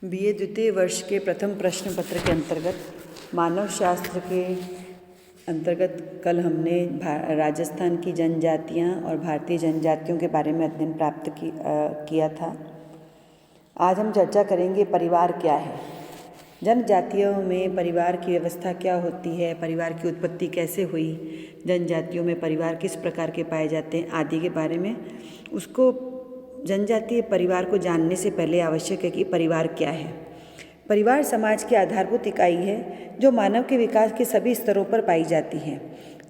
BA द्वितीय वर्ष के प्रथम प्रश्न पत्र के अंतर्गत मानव शास्त्र के अंतर्गत कल हमने राजस्थान की जनजातियां और भारतीय जनजातियों के बारे में अध्ययन प्राप्त किया था। आज हम चर्चा करेंगे परिवार क्या है, जनजातियों में परिवार की व्यवस्था क्या होती है, परिवार की उत्पत्ति कैसे हुई, जनजातियों में परिवार किस प्रकार के पाए जाते हैं आदि के बारे में। उसको जनजातीय परिवार को जानने से पहले आवश्यक है कि परिवार क्या है। परिवार समाज की आधारभूत इकाई है जो मानव के विकास के सभी स्तरों पर पाई जाती है।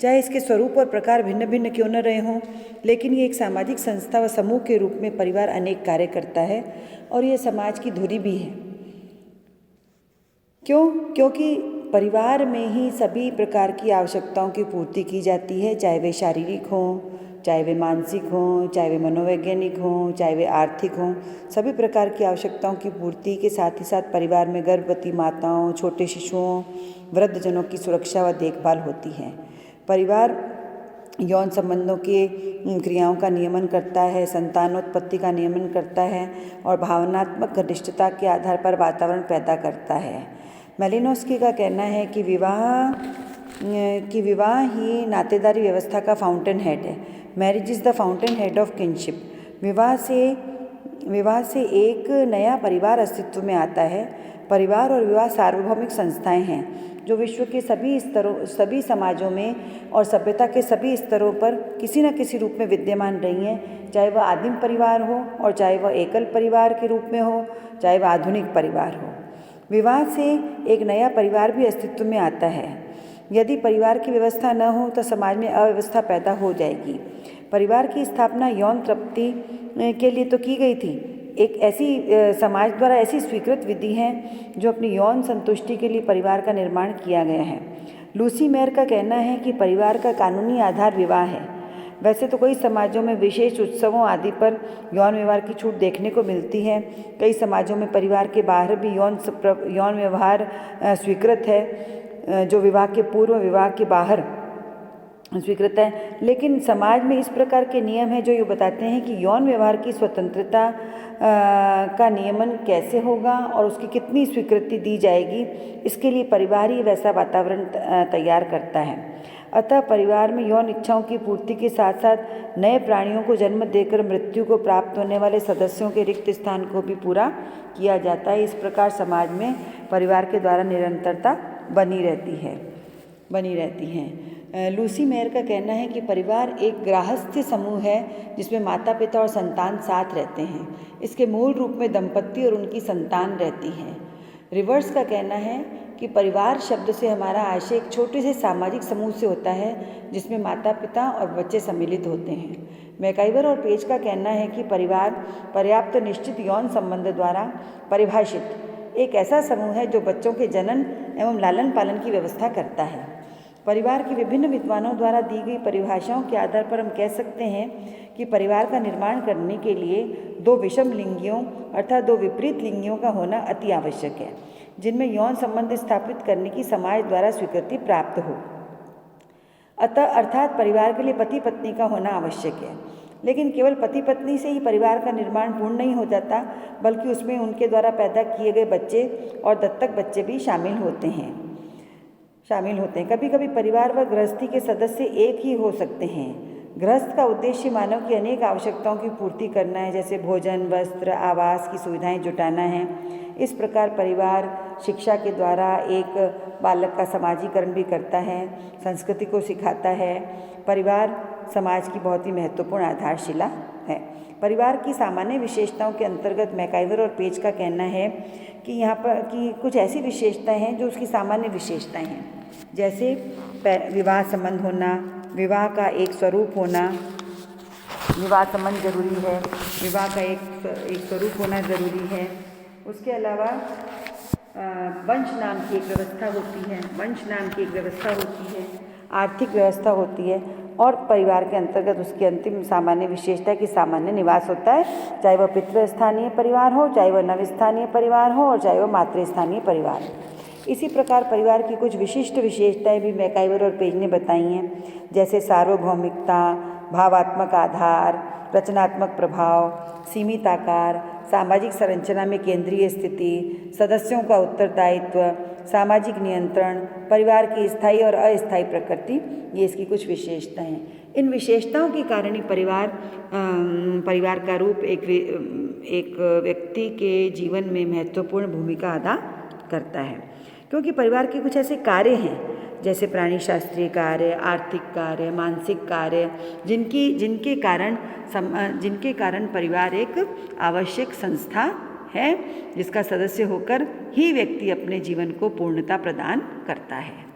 चाहे इसके स्वरूप और प्रकार भिन्न भिन्न क्यों न रहे हों, लेकिन ये एक सामाजिक संस्था व समूह के रूप में परिवार अनेक कार्य करता है और ये समाज की धुरी भी है। क्योंकि परिवार में ही सभी प्रकार की आवश्यकताओं की पूर्ति की जाती है, चाहे वे शारीरिक हों, चाहे वे मानसिक हों, चाहे वे मनोवैज्ञानिक हों, चाहे वे आर्थिक हों। सभी प्रकार की आवश्यकताओं की पूर्ति के साथ ही साथ परिवार में गर्भवती माताओं, छोटे शिशुओं, वृद्धजनों की सुरक्षा व देखभाल होती है। परिवार यौन संबंधों के क्रियाओं का नियमन करता है, संतानोत्पत्ति का नियमन करता है और भावनात्मक घनिष्ठता के आधार पर वातावरण पैदा करता है। मेलिनोस्की का कहना है कि विवाह ही नातेदारी व्यवस्था का फाउंटेन हेड है। Marriage is the fountain head of kinship. विवाह से एक नया परिवार अस्तित्व में आता है। परिवार और विवाह सार्वभौमिक संस्थाएं हैं जो विश्व के सभी समाजों में और सभ्यता के सभी स्तरों पर किसी न किसी रूप में विद्यमान रही हैं, चाहे वह आदिम परिवार हो और चाहे वह एकल परिवार के रूप में हो, चाहे वह आधुनिक परिवार हो। विवाह से एक नया परिवार भी अस्तित्व में आता है। यदि परिवार की व्यवस्था न हो तो समाज में अव्यवस्था पैदा हो जाएगी। परिवार की स्थापना यौन तृप्ति के लिए तो की गई थी। एक ऐसी समाज द्वारा ऐसी स्वीकृत विधि है जो अपनी यौन संतुष्टि के लिए परिवार का निर्माण किया गया है। लूसी मेयर का कहना है कि परिवार का कानूनी आधार विवाह है। वैसे तो कई समाजों में विशेष उत्सवों आदि पर यौन व्यवहार की छूट देखने को मिलती है। कई समाजों में परिवार के बाहर भी यौन व्यवहार स्वीकृत है, जो विवाह के पूर्व विवाह के बाहर स्वीकृत है। लेकिन समाज में इस प्रकार के नियम हैं जो ये बताते हैं कि यौन व्यवहार की स्वतंत्रता का नियमन कैसे होगा और उसकी कितनी स्वीकृति दी जाएगी, इसके लिए परिवार ही वैसा वातावरण तैयार करता है। अतः परिवार में यौन इच्छाओं की पूर्ति के साथ साथ नए प्राणियों को जन्म देकर मृत्यु को प्राप्त होने वाले सदस्यों के रिक्त स्थान को भी पूरा किया जाता है। इस प्रकार समाज में परिवार के द्वारा निरंतरता बनी रहती है। लूसी मेयर का कहना है कि परिवार एक गृहस्थ समूह है जिसमें माता पिता और संतान साथ रहते हैं। इसके मूल रूप में दंपति और उनकी संतान रहती है। रिवर्स का कहना है कि परिवार शब्द से हमारा आशय एक छोटे से सामाजिक समूह से होता है जिसमें माता पिता और बच्चे सम्मिलित होते हैं। मैकाइवर और पेज का कहना है कि परिवार पर्याप्त निश्चित यौन संबंध द्वारा परिभाषित एक ऐसा समूह है जो बच्चों के जनन एवं लालन पालन की व्यवस्था करता है। परिवार की विभिन्न विद्वानों द्वारा दी गई परिभाषाओं के आधार पर हम कह सकते हैं कि परिवार का निर्माण करने के लिए दो विषम लिंगियों अर्थात दो विपरीत लिंगियों का होना अति आवश्यक है, जिनमें यौन संबंध स्थापित करने की समाज द्वारा स्वीकृति प्राप्त हो। अर्थात परिवार के लिए पति पत्नी का होना आवश्यक है। लेकिन केवल पति पत्नी से ही परिवार का निर्माण पूर्ण नहीं हो जाता, बल्कि उसमें उनके द्वारा पैदा किए गए बच्चे और दत्तक बच्चे भी शामिल होते हैं। कभी कभी परिवार व गृहस्थी के सदस्य एक ही हो सकते हैं। गृहस्थ का उद्देश्य मानव की अनेक आवश्यकताओं की पूर्ति करना है, जैसे भोजन, वस्त्र, आवास की सुविधाएं जुटाना है। इस प्रकार परिवार शिक्षा के द्वारा एक बालक का समाजीकरण भी करता है, संस्कृति को सिखाता है। परिवार समाज की बहुत ही महत्वपूर्ण आधारशिला है। परिवार की सामान्य विशेषताओं के अंतर्गत मैकाइवर और पेज का कहना है कि यहाँ पर कि कुछ ऐसी विशेषताएं हैं जो उसकी सामान्य विशेषताएं हैं, जैसे विवाह संबंध होना, विवाह का एक स्वरूप होना, विवाह संबंध जरूरी है, विवाह का एक स्वरूप होना जरूरी है। उसके अलावा वंश नाम की एक व्यवस्था होती है, आर्थिक व्यवस्था होती है और परिवार के अंतर्गत उसकी अंतिम सामान्य विशेषता है कि सामान्य निवास होता है, चाहे वह पितृस्थानीय परिवार हो, चाहे वह नवस्थानीय परिवार हो और चाहे वह मातृस्थानीय परिवार हो। इसी प्रकार परिवार की कुछ विशिष्ट विशेषताएं भी मैकाइवर और पेज ने बताई हैं, जैसे सार्वभौमिकता, भावात्मक आधार, रचनात्मक प्रभाव, सीमित आकार, सामाजिक संरचना में केंद्रीय स्थिति, सदस्यों का उत्तरदायित्व, सामाजिक नियंत्रण, परिवार की स्थायी और अस्थायी प्रकृति, ये इसकी कुछ विशेषताएं हैं। इन विशेषताओं के कारण ही परिवार का रूप एक व्यक्ति के जीवन में महत्वपूर्ण भूमिका अदा करता है, क्योंकि परिवार के कुछ ऐसे कार्य हैं जैसे प्राणी शास्त्रीय कार्य, आर्थिक कार्य, मानसिक कार्य, जिनके कारण परिवार एक आवश्यक संस्था है जिसका सदस्य होकर ही व्यक्ति अपने जीवन को पूर्णता प्रदान करता है।